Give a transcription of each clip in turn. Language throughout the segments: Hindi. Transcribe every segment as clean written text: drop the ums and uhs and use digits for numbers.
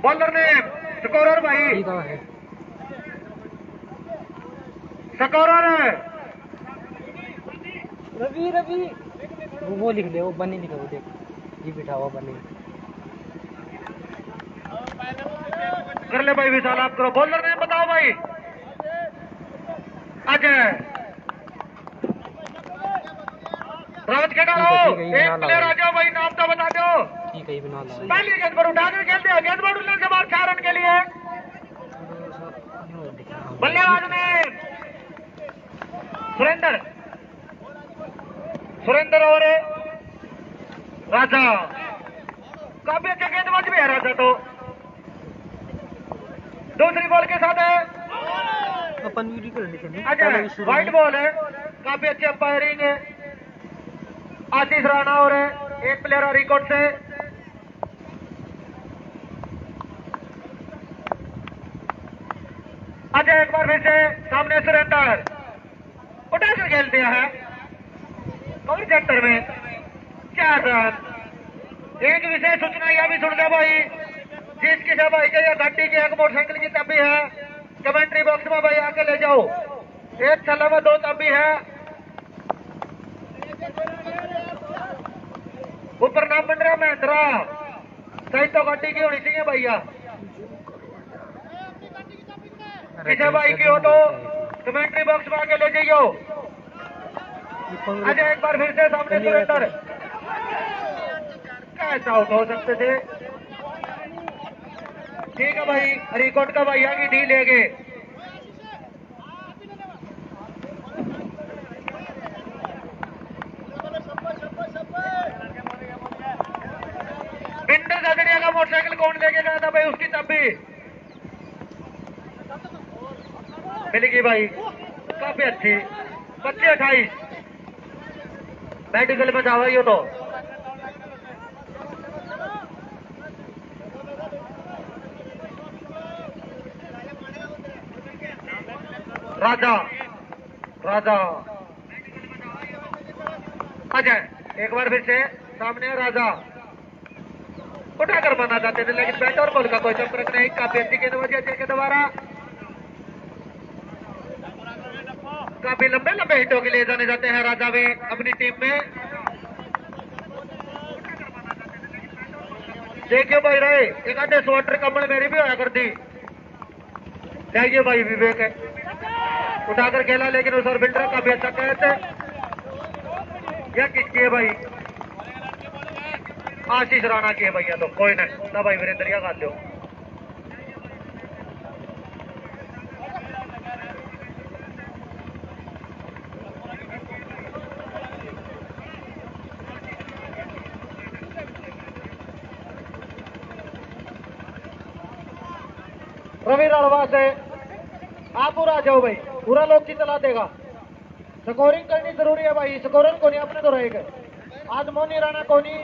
बॉलर ने स्कोरर भाई स्कोरर रवि रवि वो लिख दे, वो बनी लिखा, वो देख जी बिठा हुआ बनी। कर ले भाई विशाल, आप करो। बॉलर ने बताओ भाई अजय रावत खेड़ा लो। एक प्लेयर आ जाओ भाई, नाम तो बता दो। ठीक है बना लो। पहली गेंद पर उठा कर खेलते हैं, गेंद पर उड़ने के बाद 4 रन के लिए। बल्लेबाज में सुरेंद्र सुरेंद्र और राजा, काफी अच्छे गेंदबाज भी है राजा। तो दूसरी बॉल के साथ है अपन वीडियो कर लेते अजय, व्हाइट बॉल है, काफी अच्छी अंपायरिंग है आशीष राणा और एक प्लेयर रिकॉर्ड से। अजय एक बार फिर से सामने सुरेंद्र उठाकर खेल दिया है और सेक्टर में 4 रन। एक विशेष सूचना यह भी सुन दे भाई, जिस किसी भाई के या घंटी की एक मोटरसाइकिल की तब्बी है, कमेंट्री बॉक्स में भाई आके ले जाओ। एक छल्ला में 2 तब्बी है, ऊपर नाम बन रहा महेंद्रा, सही तो घंटी की होनी चाहिए भैया। किसी भाई की हो तो कमेंट्री बॉक्स में आके ले जाइयो। अजय एक बार फिर से सामने सुरेंद्र, कैसे आउट हो सकते थे। ठीक है भाई, रिकॉर्ड का भैया की ढील ले गए। बिंदर जगड़िया का मोटरसाइकिल कौन लेके गया था भाई, उसकी तब्बी मिलेगी भाई, काफी अच्छी। 25-28 मेडिकल में जावा ही तो। राजा राजा अजय एक बार फिर से सामने राजा, उठाकर माना चाहते थे लेकिन बैट और बॉल का कोई संपर्क नहीं। काफी अच्छी गेंदबाजी अजय के द्वारा, काफी लंबे लंबे हिटों के लिए जाने जाते हैं राजा भी अपनी टीम में। देखिए भाई रहे एक आधे स्वेटर कम्बल मेरी भी होया करती। चाहिए भाई विवेक है, उठाकर खेला लेकिन उस ऑर्बिटर काफी अच्छा कहते या किसकी है भाई, आशीष राणा की है भैया। तो कोई नहीं ना भाई, वीरेंद्र का दो। रवि रणवा से आप पूरा आ जाओ भाई, पूरा लोग की चला देगा। स्कोरिंग करनी जरूरी है भाई, स्कोरर को नहीं अपने तो रहेगा। आज मोनी राणा को नहीं,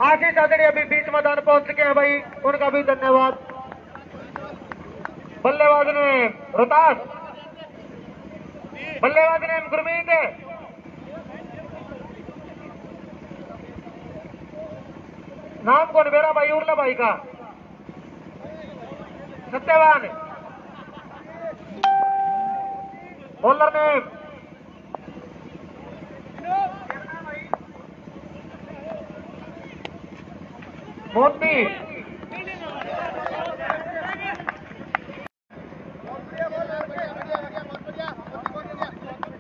आशीष आदड़ी अभी बीच मैदान पहुंच चुके हैं भाई, उनका भी धन्यवाद। बल्लेबाज ने रोहतास, बल्लेबाज ने गुरमीत, नाम कौन मेरा भाई, उर्ला भाई का सत्यवान, बॉलर ने मोती,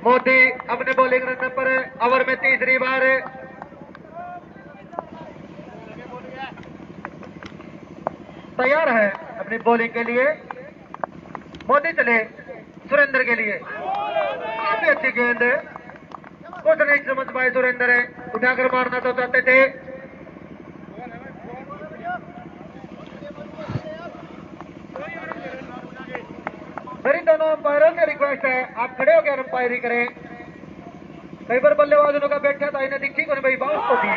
मोदी अपने बॉलिंग रन पर ओवर में तीसरी बार तैयार है अपनी बॉलिंग के लिए। मोदी चले सुरेंद्र के लिए, काफी अच्छी गेंद है, कुछ नहीं समझ पाए सुरेंद्र है, उठाकर मारना तो चाहते थे। मेरी दोनों अंपायरों से रिक्वेस्ट है आप खड़े होकर अंपायरी करें। कई बार बल्लेबाजों का बैठा था इन्हें दिखी कौन भाई, बाउंस को थी,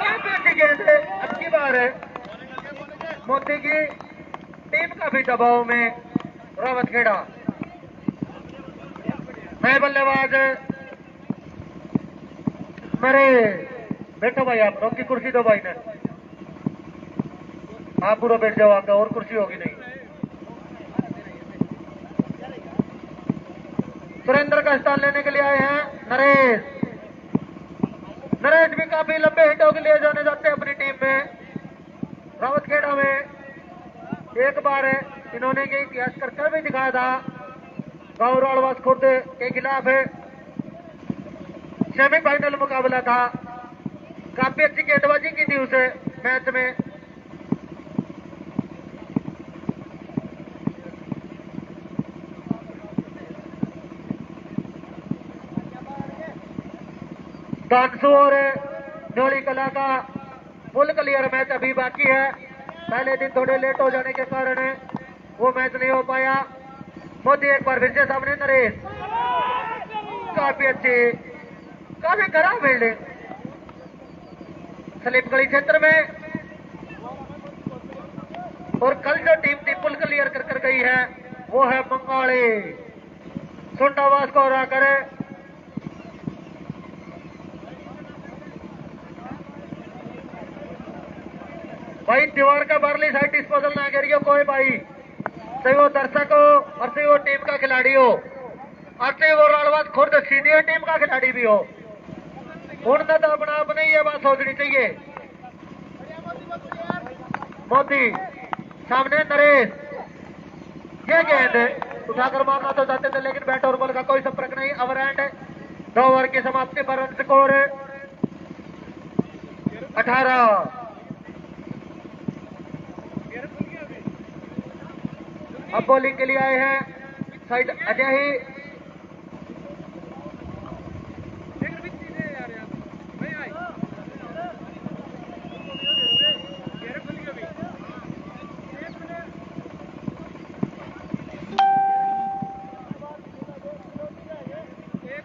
काफी अच्छी गेंद है, अच्छी बार है। मोती की टीम काफी दबाव में, रावत खेड़ा नए बल्लेबाज मेरे बैठो भाई, आप लोग की कुर्सी दो भाई ने। आप पूरा बैठ जाओ आकर, और कुर्सी होगी नहीं। सुरेंद्र का स्थान लेने के लिए आए हैं नरेश। नरेश भी काफी लंबे हिटों के लिए जाने जाते हैं अपनी टीम में। रावतखेड़ा में एक बार इन्होंने ये इतिहास करके भी दिखाया था, गांव राड़वास खुर्द के खिलाफ सेमीफाइनल मुकाबला था। काफी अच्छी गेंदबाजी की थी उसे मैच में। दानसू और न्योली कला का फुल क्लियर मैच अभी बाकी है। पहले दिन थोड़े लेट हो जाने के कारण वो मैच नहीं हो पाया। मोदी एक बार फिर से सामने नरेश, काफी अच्छी, काफी खराब फील्डिंग स्लिप गली क्षेत्र में। और कल जो टीम थी फुल क्लियर कर गई है वो है बंगाली। सुंडावास को हरा कर भाई दीवार का बारली साइड डिस्पोजल ना गिरियो कोई भाई, चाहे वो दर्शक हो और चाहे वो टीम का खिलाड़ी हो और चाहे वो राड़वास खुर्द सीनियर टीम का खिलाड़ी भी हो, उनका तो अपना अपने ही ये बात सोचनी चाहिए। मोदी सामने नरेश, ये गेंद उठाकर मारना तो चाहते थे लेकिन बैट और बॉल का कोई संपर्क नहीं। ओवर एंड 2 ओवर की समाप्ति पर रन स्कोर 18। अब बॉलिंग के लिए आए हैं साइड अजय ही।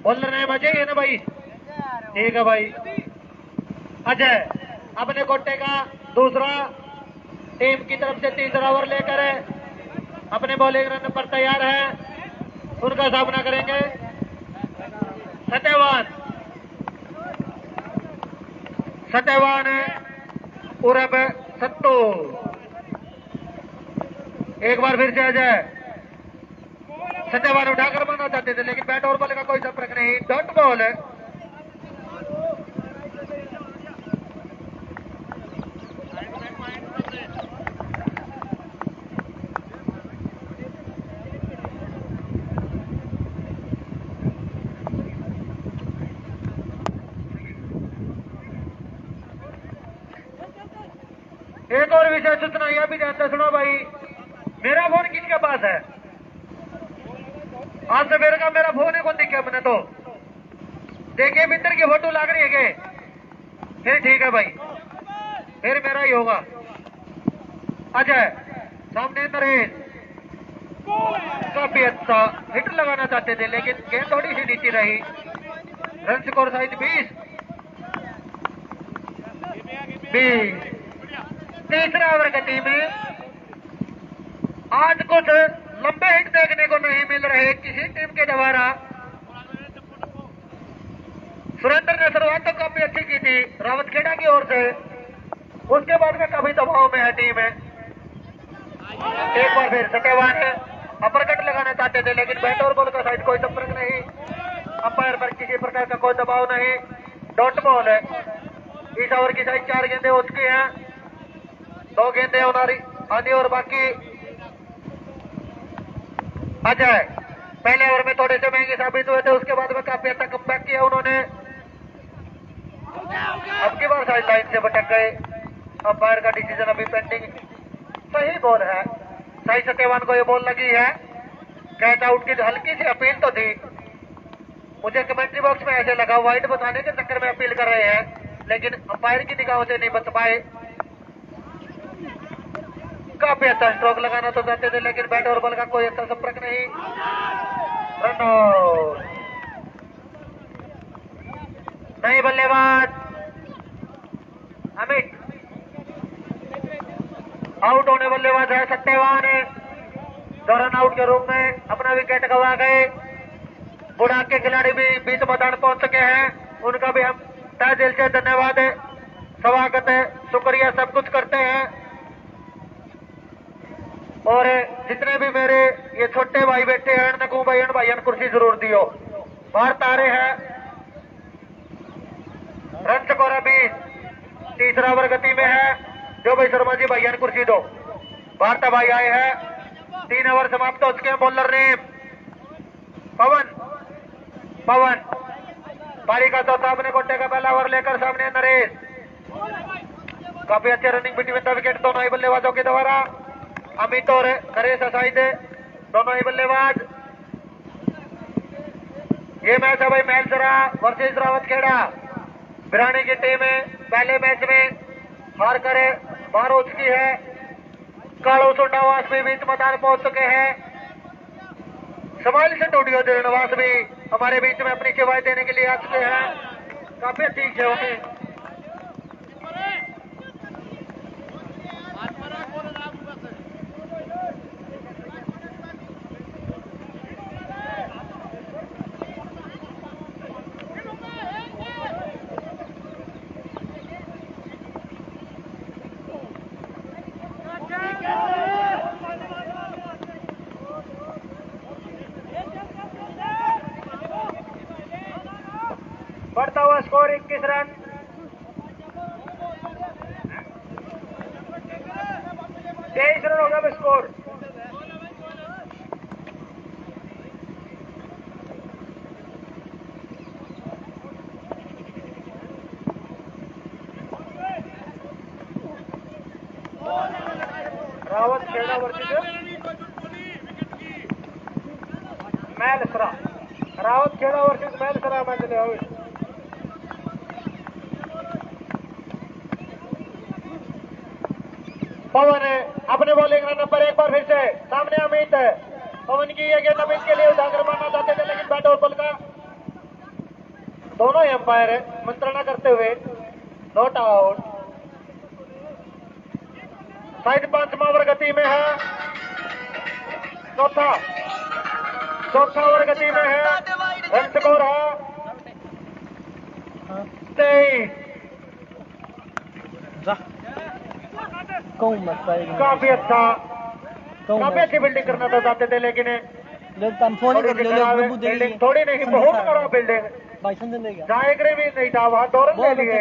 बॉलर ने बचे है ना भाई, ठीक है भाई। अजय अपने कोटे का दूसरा, टीम की तरफ से तीसरा ओवर लेकर अपने बॉलिंग रन पर तैयार है। उनका सामना करेंगे सत्यवान उर्फ सत्तू। एक बार फिर से अजय, सत्यवान उठाकर मारना चाहते थे लेकिन बैट और बॉल का कोई संपर्क नहीं। डॉट बॉल एक और विशेष सूचना यह भी ध्यान से सुनो भाई, मेरा फोन किसके पास है? आज से मेरे का मेरा फोन है, कौन दिखे मैंने तो देखिए मित्र की फोटो लाग रही है के, फिर ठीक है भाई, फिर मेरा ही होगा। अजय सामने नरेश, काफी अच्छा हिट लगाना चाहते थे लेकिन गेंद थोड़ी सी नीचे रही। Run score size 20। तीसरा ओवर की टीम में आज कुछ लंबे हिट देखने को नहीं मिल रहे किसी टीम के द्वारा। सुरेंद्र ने शुरुआत तो काफी अच्छी की थी रावतखेड़ा की ओर से, उसके बाद में काफी दबाव में है टीम। एक बार फिर सत्यवान है, अपरकट लगाना चाहते थे लेकिन बैट और बॉल का साइड कोई संपर्क नहीं। अंपायर पर किसी प्रकार का कोई दबाव नहीं। डॉट बॉल है। इस ओवर की साइड 4 गेंदें हो चुकी हैं, 2 गेंदें आनी और बाकी। अजय पहले ओवर में थोड़े से महंगे साबित हुए थे, उसके बाद में काफी अच्छा कमबैक किया उन्होंने। अब की बार साइड लाइन से भटक गए। अंपायर का डिसीजन अभी पेंडिंग। सही बॉल है, सही सत्यवान को ये बॉल लगी है। कैच आउट की हल्की सी अपील तो थी, मुझे कमेंट्री बॉक्स में ऐसे लगा वाइड बताने के चक्कर में अपील कर रहे हैं लेकिन अंपायर की निगाहों से नहीं बच पाए। काफी अच्छा स्ट्रोक लगाना तो चाहते थे लेकिन बैट और बॉल का कोई अच्छा संपर्क नहीं। Run out. नई बल्लेबाज अमित, आउट होने बल्लेबाज है सत्यवान, जो रन आउट के रूप में अपना विकेट गंवा गए। बुढ़ाक के खिलाड़ी भी बीच मैदान पहुंच चुके हैं, उनका भी हम तहे दिल से धन्यवाद है, स्वागत है, शुक्रिया सब कुछ करते हैं। और जितने भी मेरे ये छोटे भाई बैठे हैं नकू भाई कुर्सी जरूर दियो। भारत आ रहे हैं रन चकोरा 20, तीसरा ओवर गति में है। जो भाई शर्मा जी भाई कुर्सी दो। भारत भाई आए हैं, 3 ओवर समाप्त हो चुके हैं। बॉलर ने पवन पारी का चौथा अपने कोटे का पहला ओवर लेकर सामने नरेश। काफी अच्छे रनिंग बिटवीन द विकेट दोनों ही बल्लेबाजों के द्वारा। अमित और नरेश असाइद दोनों ही बल्लेबाज। ये मैच है भाई मैलसरा वर्सेस रावतखेड़ा। बिरानी की टीम पहले मैच में हार कर बाहर हो चुकी है। कालो सुंडावास भी बीच मैदान पहुंच चुके हैं। समाइल से टूडियो नवास भी हमारे बीच में अपनी सेवाएं देने के लिए आ चुके हैं। काफी अच्छी सेवाएं। बढ़ता हुआ स्कोर 21 रन। तेईस रन होगा स्कोर। रावतखेड़ा वर्सेस मैलसरा। रावतखेड़ा वर्सेस मैलसरा मैच ले आओ। पवन अपने बॉलिंग रन नंबर 1 पर फिर से सामने अमित। पवन की ये गेंद अमित के लिए उजागर मानना चाहते थे, लेकिन बैट और बॉल का दोनों ही अंपायर मंत्रणा करते हुए नॉट आउट। शायद 5वां ओवर गति में है। चौथा ओवर गति में है। रन स्कोर है 23। काफी अच्छा, काफी अच्छी बिल्डिंग करना तो चाहते थे, लेकिन बिल्डिंग थोड़ी नहीं बहुत बड़ा बिल्डिंग जाएगरे भी नहीं था। वहां दौरन ले लिए।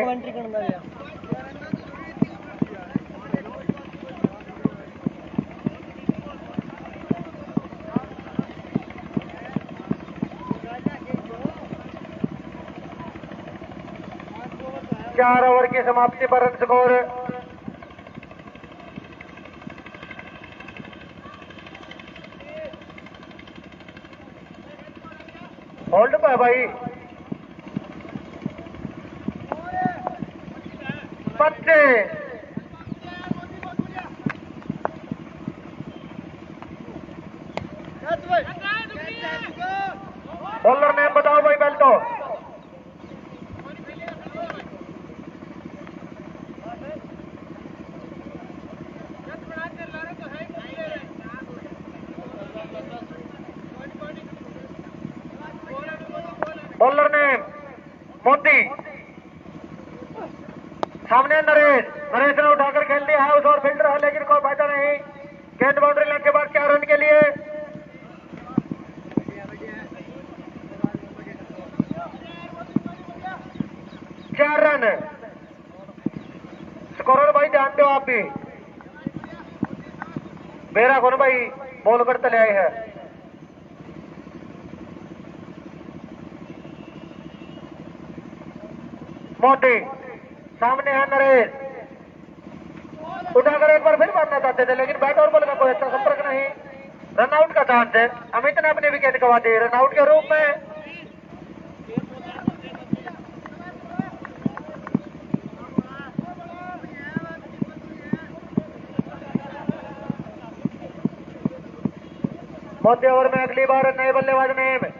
चार ओवर की समाप्ति पर रन स्कोर होल्ड पे भाई 25। बॉलर नेम बताओ भाई बेल्टो। Bowler name Modi. सामने नरेश ने उठाकर खेल दिया है। उस और फील्डर है, लेकिन कोई फायदा नहीं। गेंद बाउंड्री लाइन के बाद 4 रन के लिए। चार रन स्कोरर भाई ध्यान दो आप भी। बेरा कौन भाई बॉल कर चले आए हैं। मोदी सामने है नरेश। उठाकर एक बार फिर मारना चाहते थे, लेकिन बैट और बॉल का कोई अच्छा संपर्क नहीं। रनआउट का चांस है। अमित ने अपनी विकेट गंवा दी रनआउट के रूप में। मध्य ओवर में अगली बार नए बल्लेबाज नेम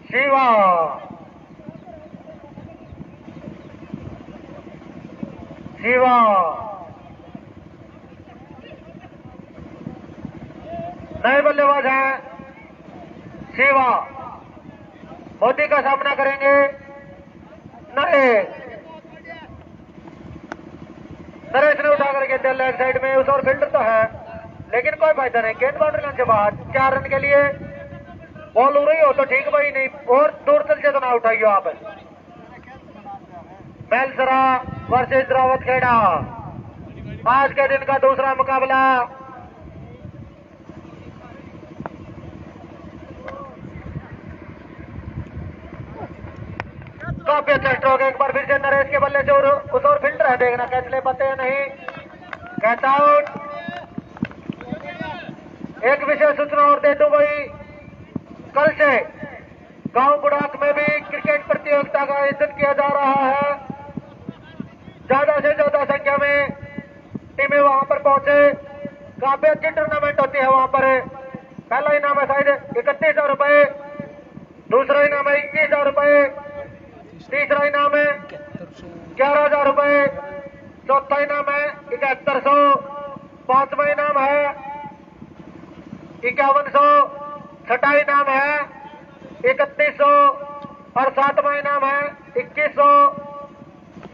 शिवा। नए बल्लेबाज हैं शिवा। मोदी का सामना करेंगे नए खेलते हैं लेग साइड में, उस और फील्डर तो है लेकिन कोई फायदा नहीं। गेंद बाउंड्री लाइन से बाहर, 4 रन के लिए। बॉल उड़ रही हो तो ठीक भाई, नहीं और दूर चल के तो ना उठाइयो आप। मेलसरा वर्सेस रावत खेड़ा, आज के दिन का दूसरा मुकाबला। काफी अच्छा स्ट्रोक, एक बार फिर से नरेश के बल्ले से और उस और फील्डर है, देखना कैच ले पाते हैं नहीं। Catch out. एक विशेष सूचना और दे दूं भाई, कल से गांव बुढ़ाक में भी क्रिकेट प्रतियोगिता का आयोजन किया जा रहा है। ज्यादा से ज्यादा संख्या में टीमें वहां पर पहुंचे। काफी अच्छी टूर्नामेंट होती है वहां पर। पहला इनाम है शायद 31,000 रुपए, दूसरा इनाम है 21,000 रुपए, तीसरा इनाम है 11,000 रुपए, चौथा इनाम है 7100, पांचवा इनाम है 5100, छठा इनाम है 3100 और सातवां इनाम है 2100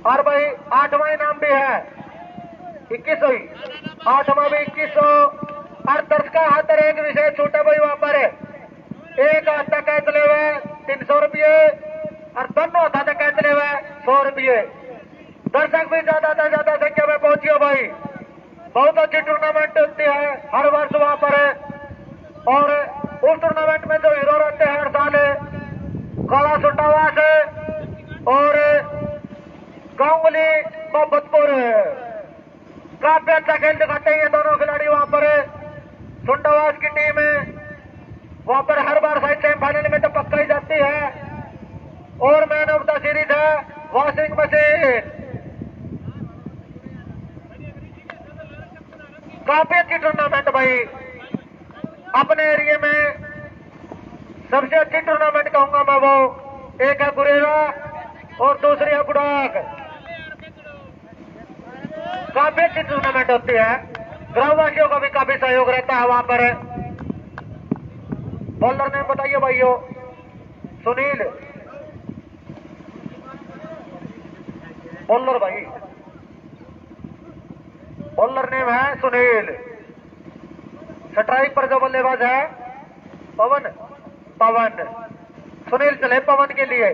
और भाई आठवां इनाम भी है 2100 ही, आठवां भी 2100। और 10 का हाथ एक विशेष छूट है भाई वहां पर। एक हाथ तक कैच ले हुए 300 रुपये और दोनों हाथ तक कैच ले हुए 100 रुपये। दर्शक भी ज्यादा से ज्यादा संख्या में पहुंचियो भाई। बहुत अच्छी टूर्नामेंट होती है हर वर्ष वहां पर। और उस टूर्नामेंट में जो हीरो रहते हैं हर साल काला सुंडावास और गांगुली मोहब्बतपुर, काफी अच्छा खेल दिखाते हैं ये दोनों खिलाड़ी वहां पर। सुंडावास की टीम वहां पर हर बार शायद सेमीफाइनल में तो पक्का ही जाती है और मैन ऑफ द सीरीज है वॉशिंग मशीन। काफी अच्छी टूर्नामेंट भाई, अपने एरिया में सबसे अच्छी टूर्नामेंट कहूंगा मैं वो। एक है गुरेरा और दूसरी है बुढ़ाक। काफी अच्छी टूर्नामेंट होती है, ग्रामवासियों का भी काफी सहयोग रहता है वहां पर। बॉलर नेम बताइए भाइयों। सुनील बॉलर भाई, बॉलर नेम है सुनील। स्ट्राइक पर जो बल्लेबाज है पवन, पवन सुनील चले पवन के लिए।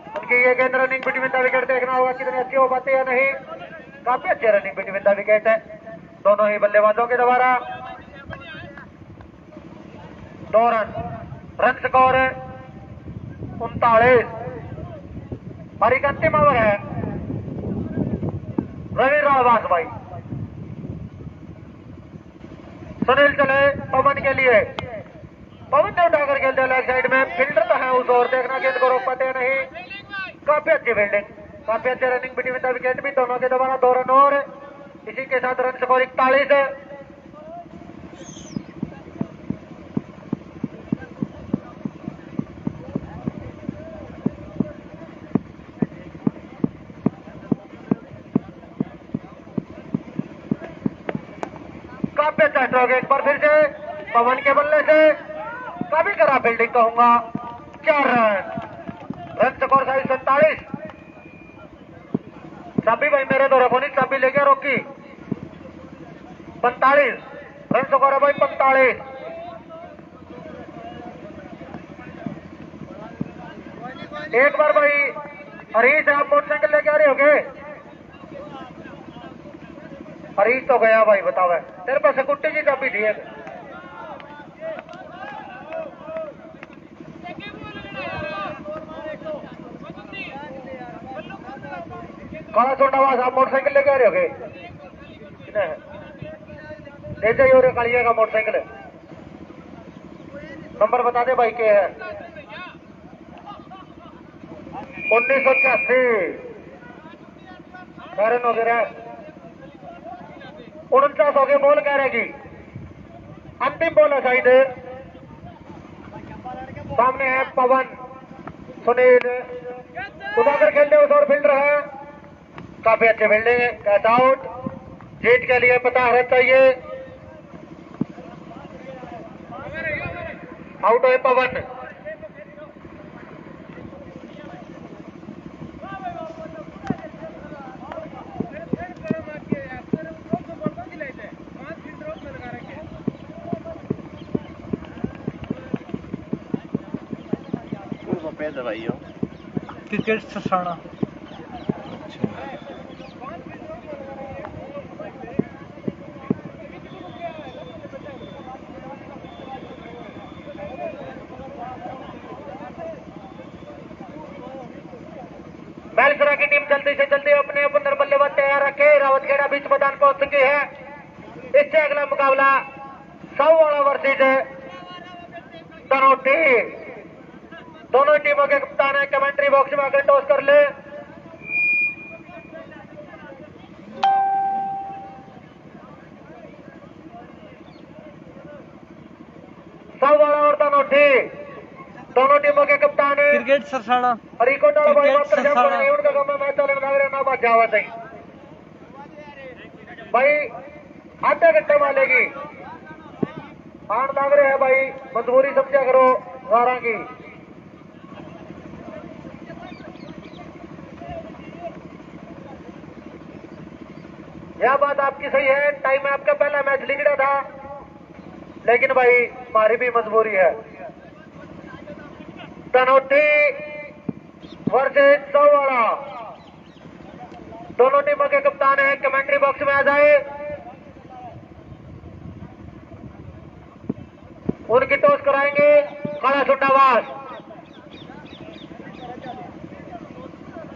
उनकी ये गेंद रनिंग बिटवीन द विकेट, देखना होगा कितनी अच्छी हो पाती है नहीं। काफी अच्छी रनिंग बिटवीन द विकेट है दोनों ही बल्लेबाजों के द्वारा। 2 रन, रन स्कोर 39 और एक अंतिम ओवर है रवि रावास भाई। सुनील चले पवन के लिए, पवन ने उठाकर खेलते लेग साइड में, फील्डर तो है उस ओर, देखना गेंद को रोक पाते नहीं। काफी अच्छी फील्डिंग, काफी अच्छे रनिंग बिटवीन द विकेट भी दोनों के द्वारा। 2 रन और, इसी के साथ रन स्कोर 41 है। काफी अच्छा स्ट्रोक, एक बार फिर से पवन के बल्ले से, काफी करा फील्डिंग कहूंगा। 4 रन, रन स्कोर 47। चाबी भाई मेरे दो रखोनी, चाबी ले गया रोकी। 45 रन स्कोर है भाई, 45। एक बार भाई हरीश आप मोटरसाइकिल लेके आ रहे हो गए? हरीश तो गया भाई, बताओ तेरे पास सिक्योरिटी की चाबी थी एक? काला सोंडावास आप मोटरसाइकिल लेके आ रहे हो गए? ले जाइए और कालिया का मोटरसाइकिल है। नंबर बता दे भाई के है? 1986 कारण हो गया 49 हो गए। बॉल कह रहेगी अंतिम बॉल है शायद। सामने है पवन, सुनील उठाकर खेलते उस और फील्डर है। काफी अच्छे फील्डिंग है। कैच आउट, जीत के लिए पता है चाहिए। आउट है पवन। पे दवाइयों क्रिकेट सरसाना। बैलसरा की टीम जल्दी से जल्दी अपने ओपनर बल्लेबाज तैयार रखे। रावतखेड़ा बीच मैदान पहुंच चुकी है। इससे अगला मुकाबला सौवाड़ा वर्सेज तनोटी। दोनों टीमों के कप्तान है, कमेंट्री बॉक्स में आकर टॉस कर ले। सौवाड़ा और तनोटी दोनों टीमों के कप्तान है क्रिकेट सरसाना। हरिकोट भाई क्रिकेट मात्र जब सरसाना। नहीं उनका गम मैच चलने लग रहा ना बात जावत है भाई। आधे घंटे वालेगी आन लग रहे हैं भाई, मजबूरी समझा करो वारा की। यह बात आपकी सही है, टाइम में आपका पहला मैच लिखा था, लेकिन भाई हमारी भी मजबूरी है। तनोटी वर्सेज सौवाड़ा दोनों टीमों के कप्तान है, कमेंट्री बॉक्स में आ जाए। उनकी टॉस कराएंगे काला सुंडावास।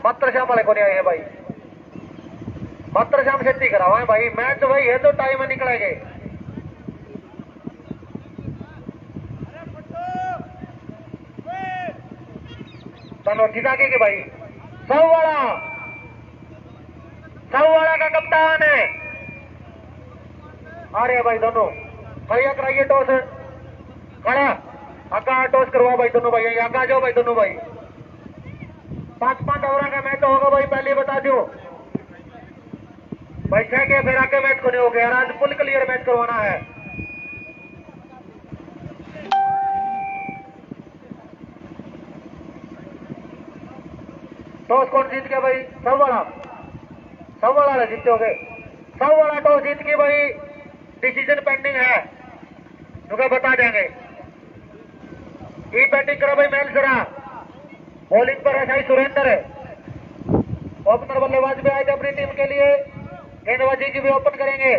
मात्र शाम वाले को नहीं आए हैं भाई, मात्र शाम छेती कराओ है भाई। मैच भाई है तो टाइम में निकलेंगे। तनोटी आगे के भाई सौवाड़ा का कप्तान है। आ रहे हैं भाई दोनों भैया, कराइए टॉस। खड़ा आका टॉस करवा भाई दोनों भाई, आका जाओ भाई दोनों भाई। 5-5 ओवर का मैच होगा भाई, पहले बता दो भाई। 6 के फिर आके मैच को नहीं हो गया, आज फुल क्लियर मैच करवाना है। टॉस कौन जीत गया भाई? सौवाड़ा जीते हो गए। सौवाड़ा टॉस जीत के भाई, डिसीजन पेंडिंग है, तुझे बता देंगे। ई बैटिंग करो भाई मैलसरा, बॉलिंग पर है साई सुरेंद्र है। ओपनर बल्लेबाज भी आए थे अपनी टीम के लिए, गेंदबाजी की भी ओपन करेंगे।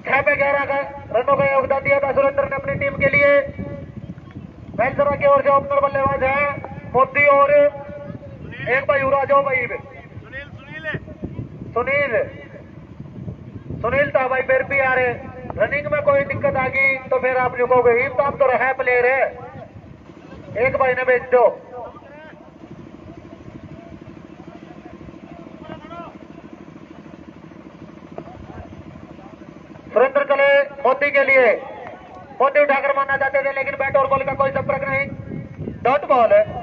6 पे 11 रनों का योगदान दिया था सुरेंद्र ने अपनी टीम के लिए। मैलसरा की ओर से ओपनर बल्लेबाज है मोदी और एक भाई युवराज हो भाई सुनील था भाई। फिर भी यार रनिंग में कोई दिक्कत आ गई तो फिर आप रुकोगे ही, तो आप तो रहा प्लेयर है, एक भाई ने बेच दो। सुरेंद्र चले मोदी के लिए, मोदी उठाकर मारना चाहते थे लेकिन बैट और बॉल का कोई संपर्क नहीं, डॉट बॉल है।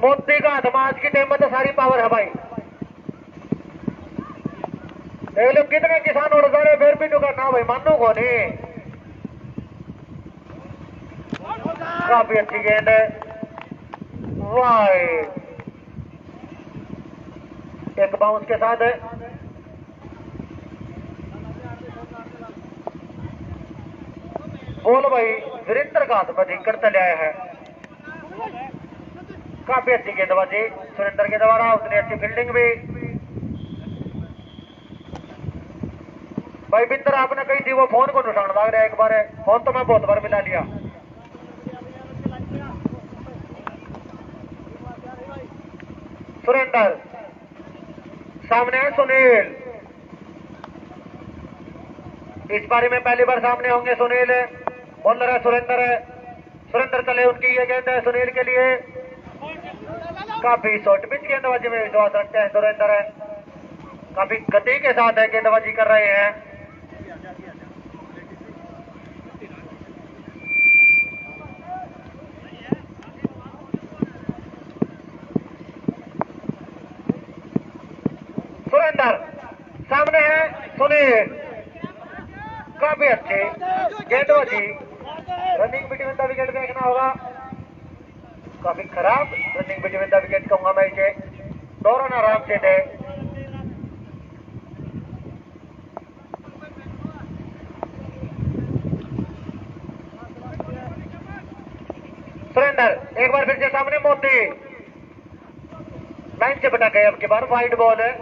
मोदी का आज की टीम में तो सारी पावर है भाई। देख लो कितने किसान उड़ जा रहे, फिर भी तो करना भाई, मानो को नहीं। काफी अच्छी गेंद है, वाइड एक बाउंस के साथ है। बॉल भाई वीरेंद्र का हाथ में धिक्कर चले आया है। काफी अच्छी गेंदबाजी सुरेंद्र के द्वारा, उतनी अच्छी फील्डिंग भी भाई। बिंदर आपने कही थी वो फोन को निशान लग रहा है, एक बार फोन तो मैं बहुत बार मिला लिया। सुरेंद्र सामने है सुनील, इस बारी में पहली बार सामने होंगे सुनील। बॉलर है सुरेंद्र चले, उनकी ये गेंद है सुनील के लिए। काफी शॉर्ट पिच गेंदबाजी में विश्वास रखते हैं सुरेंद्र है, काफी गति के साथ है गेंदबाजी कर रहे हैं। सुरेंद्र सामने है सुनील, काफी अच्छे गेंदबाजी। रनिंग बिटवीन द विकेट देखना होगा, काफी खराब रनिंग बिटवीन द विकेट कहूंगा मैं इसे। 2 रन आराम से दे। सुरेंद्र एक बार फिर से सामने मोती लाइन से बटा गए। अब की बार वाइड बॉल है।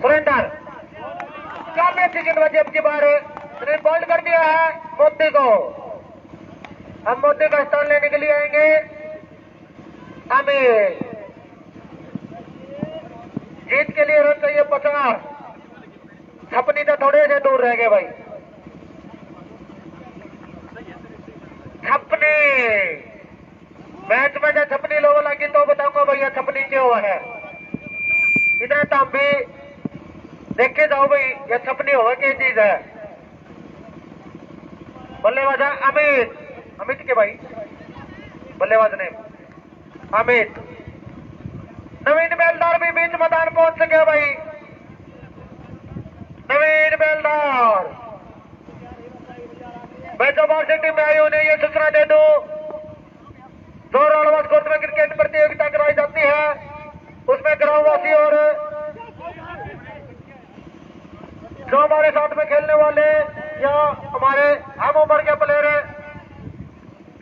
सुरेंद्र काफी अच्छी गेंदबाजी। अब की बार बॉल्ड कर दिया है मोती को। हम मोती का स्थान लेने के लिए आएंगे आमिर। जीत के लिए रन चाहिए 50। छपनी तो थोड़े से दूर रह गए भाई। छपनी मैच में जब छपनी लोगों लगी तो बताऊंगा भैया छपनी क्यों हुआ है। इधर तो हम भी देखे जाओ भाई यह छपनी होगा क्या चीज है। बल्लेबाज है अमित। अमित के भाई बल्लेबाज ने अमित। नवीन बेलदार भी बीच मैदान पहुंच सके भाई। नवीन बेलदार मैं जो टीम में आई उन्हें ये सूचना दे दूं जोरालवास कोर्ट में क्रिकेट प्रतियोगिता कराई जाती है। उसमें ग्रामवासी और जो हमारे साथ में खेलने वाले या हमारे हम उम्र के प्लेयर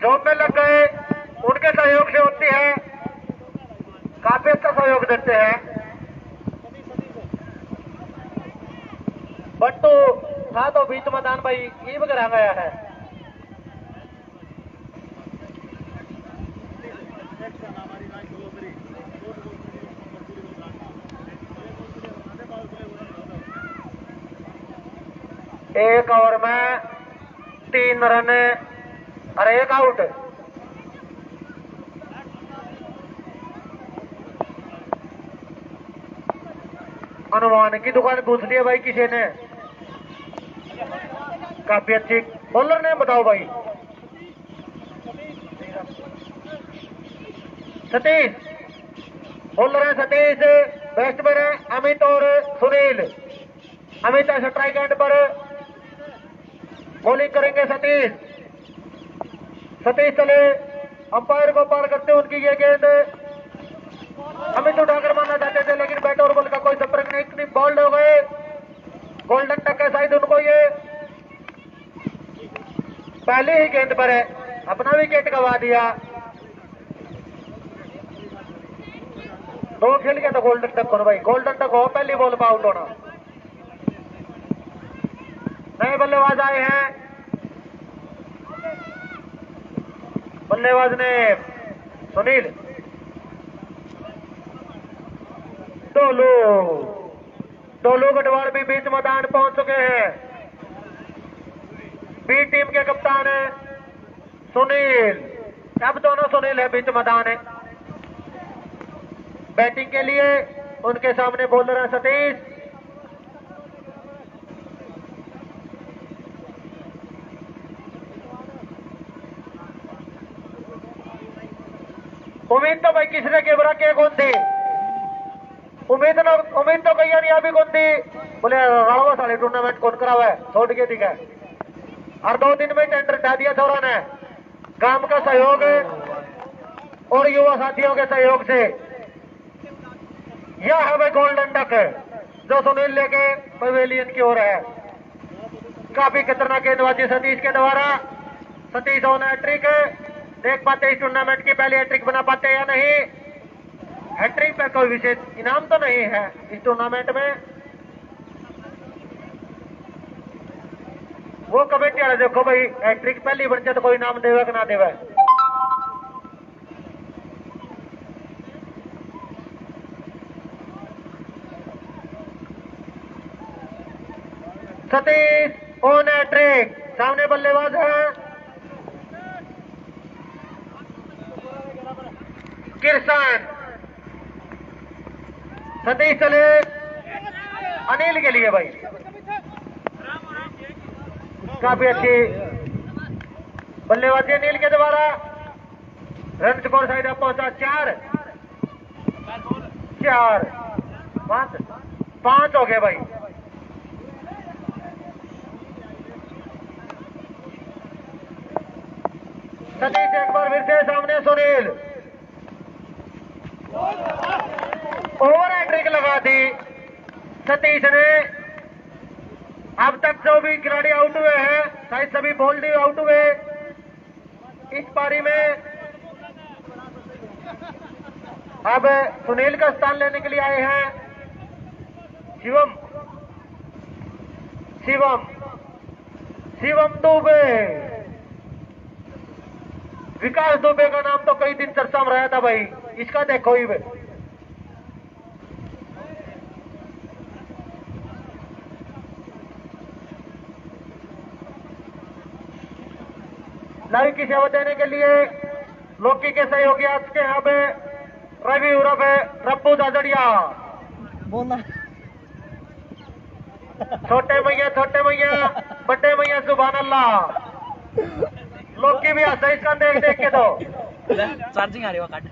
जॉब में लग गए उनके सहयोग से होती है। काफी अच्छा सहयोग देते हैं। बट्टू था तो बीच मैदान भाई ये वगैरह गया है। एक ओवर में 3 रन और 1 आउट। अनुमान की दुकान पूछ ली है भाई किसी ने। काफी अच्छी बॉलर ने बताओ भाई। सतीश बॉलर है। सतीश बैट्समैन है अमित और सुनील। अमित स्ट्राइक एंड पर बॉलिंग करेंगे सतीश। सतीश चले अंपायर को पार करते हुए उनकी ये गेंद अमित उठाकर मारना चाहते थे लेकिन बैट और बॉल का कोई संपर्क नहीं। इतनी बॉल्ड हो गए। गोल्डन टक है शायद उनको ये पहले ही गेंद पर है अपना विकेट गंवा दिया। 2 खेल गया तो गोल्डन टक करो भाई। गोल्डन टक हो पहली बॉल पर आउट होना। नए बल्लेबाज आए हैं। बल्लेबाज ने सुनील डोलू गढ़वाल भी बीच मैदान पहुंच चुके हैं। बी टीम के कप्तान है सुनील। अब दोनों सुनील है बीच मैदान है। बैटिंग के लिए उनके सामने बॉलर है सतीश। उम्मीद तो भाई किसने के बरा के कौन थी। उम्मीद तो कही नहीं अभी कौन थी। बोले रावा साले टूर्नामेंट कौन करा हुआ है छोड़ के दिखा और 2 दिन में टेंडर उठा दिया थोड़ा ने। गांव का सहयोग और युवा साथियों के सहयोग से यह है भाई गोल्डन डक जो सुनील लेके पवेलियन की ओर है। काफी खतरनाक गेंदबाजी सतीश के द्वारा। सतीश ऑन हैट्रिक देख पाते इस टूर्नामेंट की पहली हैट्रिक बना पाते या नहीं। हैट्रिक पर कोई विशेष इनाम तो नहीं है इस टूर्नामेंट में। वो कमेटी वाले देखो भाई हैट्रिक पहली बन जाए तो कोई इनाम देवे कि ना देवे। Satish on hat trick. सामने बल्लेबाज है किरसन। सतीश चले अनिल के लिए भाई। काफी अच्छी बल्लेबाजी अनिल के द्वारा। रन स्कोर साइड पहुंचा 4। पांच हो गए भाई। सतीश एक बार फिर से सामने सुनील, ओवर हैट्रिक लगा दी सतीश ने। अब तक जो भी खिलाड़ी आउट हुए हैं, शायद सभी बोल्ड आउट हुए इस पारी में। अब सुनील का स्थान लेने के लिए आए हैं शिवम शिवम शिवम दुबे। विकास दुबे का नाम तो कई दिन चर्चा में रहा था भाई, इसका देखो ही लाइव की सेवा देने के लिए लोकी के सहयोगी आज के यहाँ पे रवि उर्फ रब्बू दादड़िया, बोलना छोटे भैया बड़े भैया सुभान अल्लाह। लोकी भी हंसा इसका देख देख के तो। चार्जिंग आ रही है काट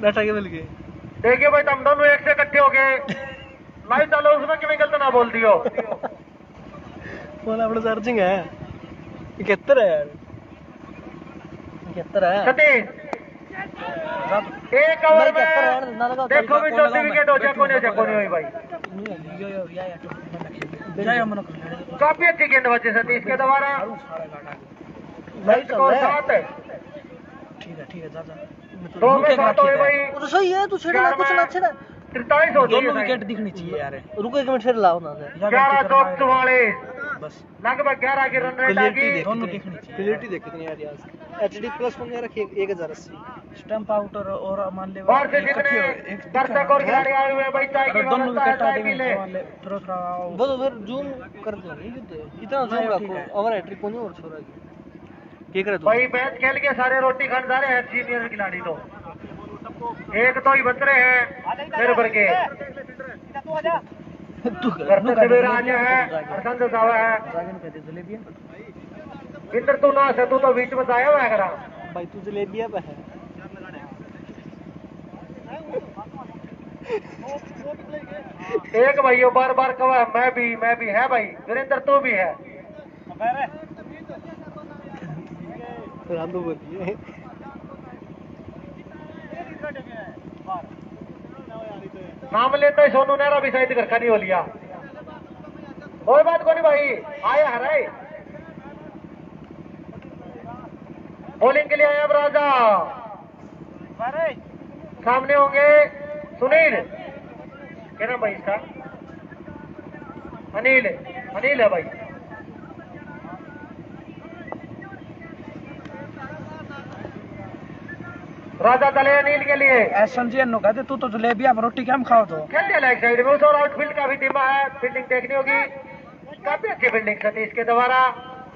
डाटा केबल के। देखिए भाई तुम दोनों एक से इकट्ठे हो गए, लाइव चालो उसमें कि गलत ना बोल दियो। फोन अपना चार्जिंग है 71 है यार, 71 है। सतीश एक ओवर में देखो भी जो विकेट हो जाए कोने हुई भाई। काफी अच्छी गेंदबाजी सतीश के द्वारा। स्कोर 7 ठीक है जा 2 में 7 हुए भाई। तो सही है, तू छेड़ कुछ ना छेड़ 43 हो दोनों विकेट दिखनी चाहिए यार। रुको एक मिनट छेड़ लाओ ना 1144 बस लगभग 11 की रन रेट आ गई। दोनों दिखनी चाहिए। क्लियरिटी देख कितनी आ रही है। एचडी प्लस में रखिए 1080 स्टंप आउट और मान ले और से जितने दर्शक और खिलाड़ी आए हुए हैं भाई, चाय की व्यवस्था है, चाय पी ले। वो तो फिर जूम कर दो, इतना जूम रखो। ओवर हैट्रिक को नहीं और छोड़ा क्या करे भाई। मैच खेल के सारे रोटी खान जा रहे हैं सीनियर खिलाड़ी, तो एक तो ही बच रहे हैं मेरे भर के। सवेरा आज है हरसंद सावा है। इंद्र तू ना से तू तो बीच में आया हुआ है करा भाई, तू जलेबिया पे है। एक भाई बार बार कहा मैं भी है भाई। वीरेंद्र तू भी है। बोलिए नाम लेते ही सोनू नेहरा भी शायद घर का नहीं हो लिया। कोई बात को नहीं भाई, आया हराए। बॉलिंग के लिए आया अब राजा, सामने होंगे सुनील। क्या नाम भाई इसका? अनिल है भाई। राजा चले अनिल के लिए। एसएमजीएन कहते तू तो जलेबिया रोटी क्या खाओ तो खेल दिया लेग साइड में उस और आउटफील्ड का भी टीमा है, फील्डिंग देखनी होगी। काफी अच्छी फील्डिंग सतीश के द्वारा।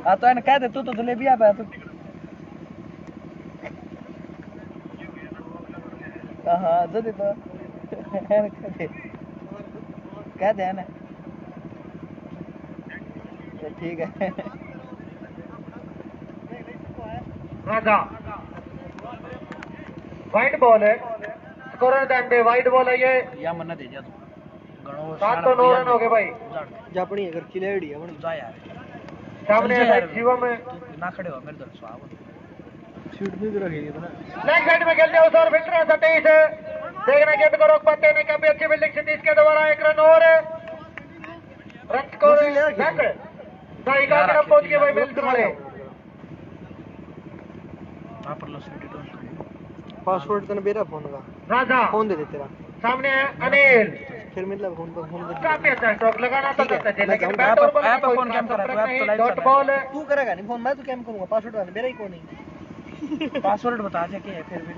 हाँ तो इन्हें कह दे तू तो जलेबिया पे तो। हाँ जल्दी तो कह दे ना, ठीक है। राजा वाइट बॉल है, स्कोरर दंडे वाइट बॉल है ये। या मन्ना दे जा तू 7 तो 9 रन हो गए भाई। जापनी अगर खिलाड़ी है जा यार सामने है शिवम में ना खड़े हो मेरे तरफ स्वागत शूट भी रखेगी तो ना। लेग साइड में खेलते उस और फिल्टर है सतीश। देखना गेंद को रोक पाते नहीं। काफी अच्छी फील्डिंग सतीश के द्वारा। 1 रन और रन स्कोर सही का तरफ पहुंच गए भाई मिल वाले। पासवर्ड तो मेरा फोन का राजा फोन दे दे तेरा। सामने है अनिल। फिर मतलब फोन पर फोन काफी अच्छा स्ट्रोक लगाना तो करता है, लेकिन ऐप बैट और बॉल पर फोन कैम कर रहा है तो लाइव डॉट बॉल। तू करेगा नहीं फोन, मैं तो कैम करूंगा। पासवर्ड वाला मेरा ही कौन है। पासवर्ड बता दे क्या है फिर भी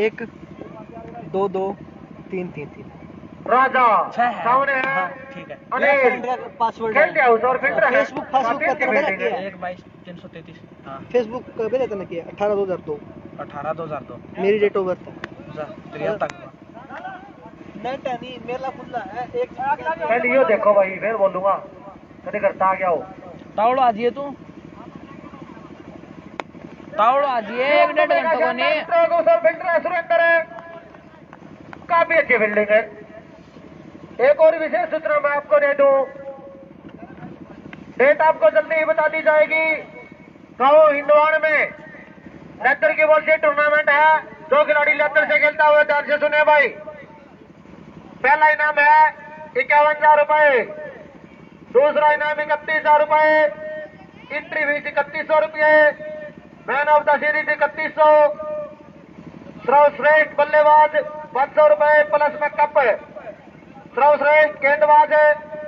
1 2 2 3 3 3 राजा सामने है ठीक है। अनिल पासवर्ड खेल दिया उस और फिल्टर है। फेसबुक पासवर्ड का काफी अच्छी पता fielding है। 1 22 333 हां फेसबुक का भी रहता ना किया 18 2002 मेरी डेट ऑफ बर्थ है। तेरी तक नेट नहीं मेरा खुला है। एक पहले यो देखो भाई, फिर बोलूंगा कभी करता आ गया हो। तावड़ो आजिए तू तावड़ो आजिए 1 मिनट घंटे को नहीं उस और फिल्टर है सुरेंद्र है। काफी अच्छी फील्डिंग है। एक और विशेष सूचना मैं आपको दे दूं, डेट आपको जल्दी ही बता दी जाएगी। गांव हिंदवाड़ में लेदर की बॉल से टूर्नामेंट है। दो खिलाड़ी लेदर से खेलता हुआ, ध्यान से सुने भाई। पहला इनाम है 51,000 रुपए, दूसरा इनाम 31,000 रुपए, एंट्री फीस 3100 रुपये, मैन ऑफ द सीरीज 3100, सर्वश्रेष्ठ बल्लेबाज 500 रुपए प्लस में कप, सर्वश्रेष्ठ गेंदबाज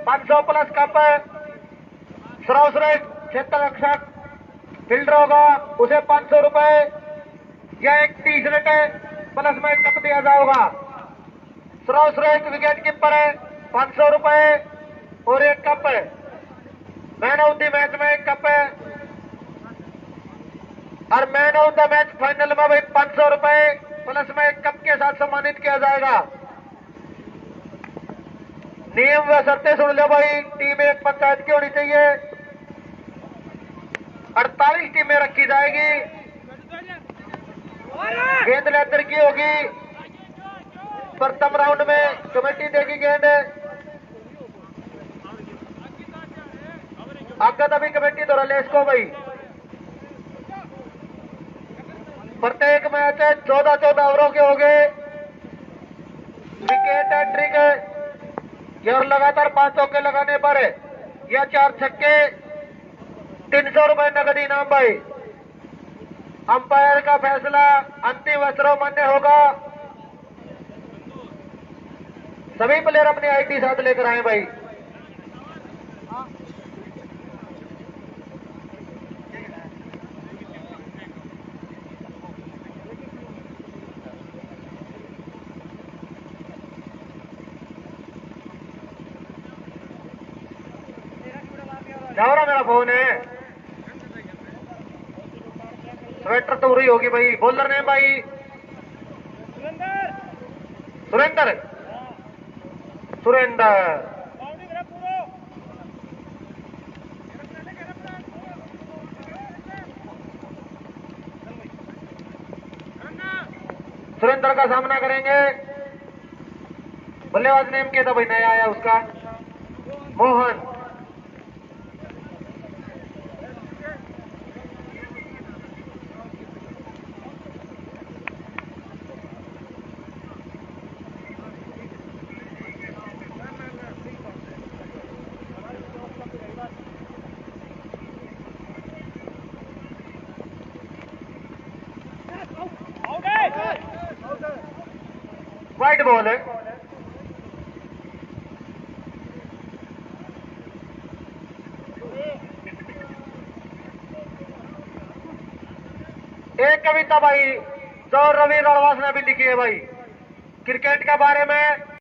500 प्लस कप, सर्वश्रेष्ठ क्षेत्र रक्षक फील्डर होगा उसे 500 रुपए या एक टी शर्ट प्लस में कप दिया जाएगा। सर्वश्रेष्ठ विकेट कीपर 500 रुपए और एक cup, man of the match में एक कप, और man of the match final में भाई 500 रुपए प्लस में एक कप के साथ सम्मानित किया जाएगा। नियम व शर्तें सुन लो भाई। टीम एक पंचायत की होनी चाहिए, 48 टीमें रखी जाएगी, गेंद लेदर की होगी। प्रथम राउंड में कमेटी देगी गेंद, आगे तभी कमेटी द्वारा लेस को भाई। प्रत्येक मैच 14-14 ओवरों के हो गए। विकेट हैट्रिक और लगातार 5 चौके लगाने पर या 4 छक्के 300 रुपए नगद इनाम भाई। अंपायर का फैसला अंतिम वस्त्रों मान्य होगा। सभी प्लेयर अपनी आईडी साथ लेकर आए भाई। जाओ ना, मेरा फोन है। स्वेटर तो उरी होगी भाई। बॉलर ने भाई सुरेंद्र, सुरेंद्र सुरेंद्र का सामना करेंगे। बल्लेबाज नेम क्या था भाई, नया आया उसका, मोहन। वाइट बॉल है। एक कविता भाई जो रवि रणवास ने भी लिखी है भाई, क्रिकेट के बारे में।